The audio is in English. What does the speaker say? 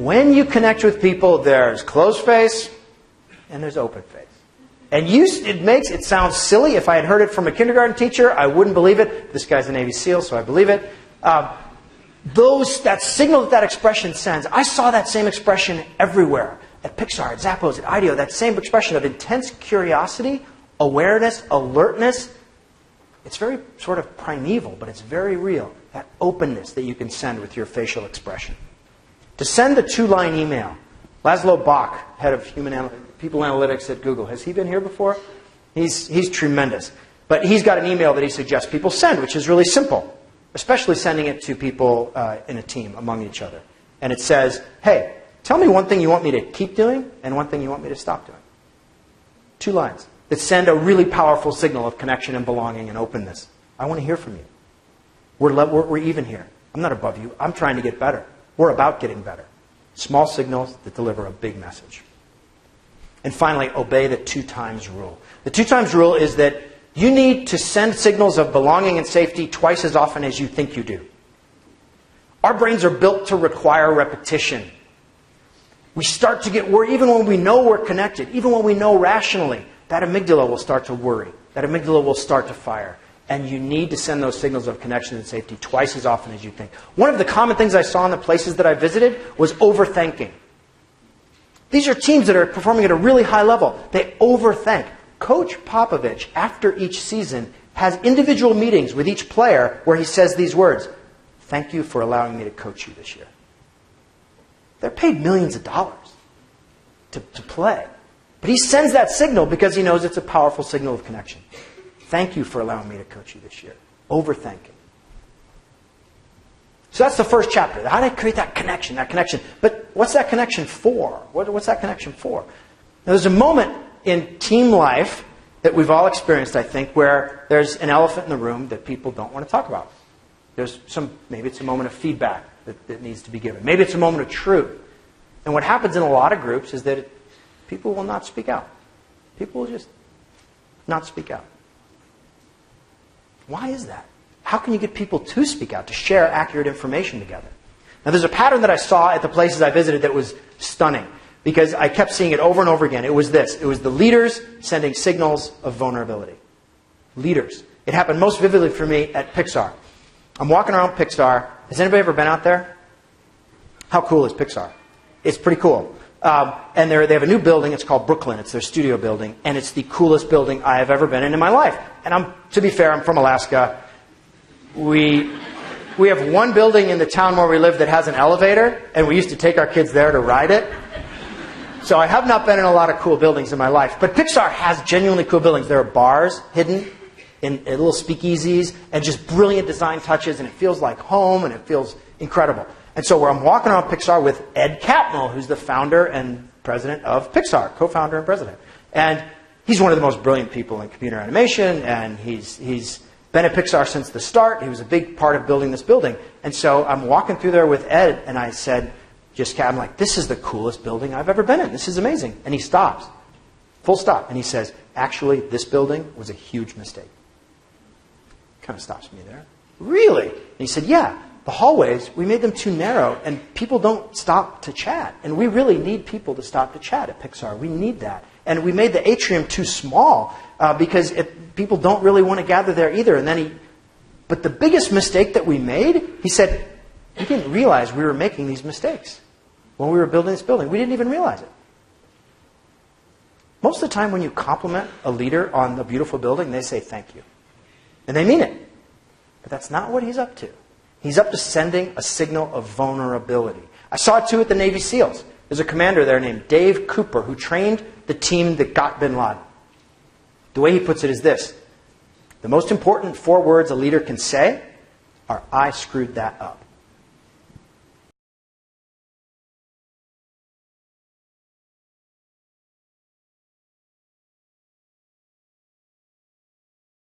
When you connect with people, there's closed face and there's open face. And it sounds silly. If I had heard it from a kindergarten teacher, I wouldn't believe it. This guy's a Navy SEAL, so I believe it. That signal that expression sends, I saw that same expression everywhere. At Pixar, at Zappos, at IDEO, that same expression of intense curiosity, awareness, alertness. It's very sort of primeval, but it's very real. That openness that you can send with your facial expression. To send the 2-line email, Laszlo Bock, head of people analytics at Google, has he been here before? He's tremendous. But he's got an email that he suggests people send, which is really simple, especially sending it to people in a team, among each other. And it says, hey, tell me one thing you want me to keep doing and one thing you want me to stop doing. 2 lines that send a really powerful signal of connection and belonging and openness. I want to hear from you. We're even here. I'm not above you. I'm trying to get better. We're about getting better. Small signals that deliver a big message. And finally, obey the 2 times rule. The 2 times rule is that you need to send signals of belonging and safety twice as often as you think you do. Our brains are built to require repetition. We start to get worried, even when we know we're connected, even when we know rationally, that amygdala will start to worry. That amygdala will start to fire. And you need to send those signals of connection and safety twice as often as you think. One of the common things I saw in the places that I visited was overthinking. These are teams that are performing at a really high level. They overthink. Coach Popovich, after each season, has individual meetings with each player where he says these words, "Thank you for allowing me to coach you this year." They're paid millions of dollars to play. But he sends that signal because he knows it's a powerful signal of connection. Thank you for allowing me to coach you this year. Overthinking. So that's the first chapter. How do I create that connection? But what's that connection for? What's that connection for? Now, there's a moment in team life that we've all experienced, I think, where there's an elephant in the room that people don't want to talk about. Maybe it's a moment of feedback that needs to be given. Maybe it's a moment of truth. And what happens in a lot of groups is that people will not speak out. People will just not speak out. Why is that? How can you get people to speak out, to share accurate information together? Now, there's a pattern that I saw at the places I visited that was stunning, because I kept seeing it over and over again. It was this. It was the leaders sending signals of vulnerability. Leaders. It happened most vividly for me at Pixar. I'm walking around Pixar. Has anybody ever been out there? How cool is Pixar? It's pretty cool. And they have a new building. It's called Brooklyn. It's their studio building. And it's the coolest building I have ever been in my life. And to be fair, I'm from Alaska. We have one building in the town where we live that has an elevator. And we used to take our kids there to ride it. So I have not been in a lot of cool buildings in my life. But Pixar has genuinely cool buildings. There are bars hidden in little speakeasies and just brilliant design touches. And it feels like home and it feels incredible. And so where I'm walking around Pixar with Ed Catmull, who's the founder and president of Pixar, co-founder and president. And he's one of the most brilliant people in computer animation, and he's been at Pixar since the start. He was a big part of building this building. And so I'm walking through there with Ed, and I said, I'm like, this is the coolest building I've ever been in. This is amazing. And he stops. Full stop. And he says, actually, this building was a huge mistake. Kind of stops me there. Really? And he said, yeah. The hallways, we made them too narrow, and people don't stop to chat. And we really need people to stop to chat at Pixar. We need that. And we made the atrium too small because people don't really want to gather there either. But the biggest mistake that we made, he said, we didn't realize we were making these mistakes when we were building this building. We didn't even realize it. Most of the time when you compliment a leader on a beautiful building, they say thank you. And they mean it. But that's not what he's up to. He's up to sending a signal of vulnerability. I saw it too at the Navy SEALs. There's a commander there named Dave Cooper who trained the team that got bin Laden. The way he puts it is this. The most important 4 words a leader can say are, I screwed that up.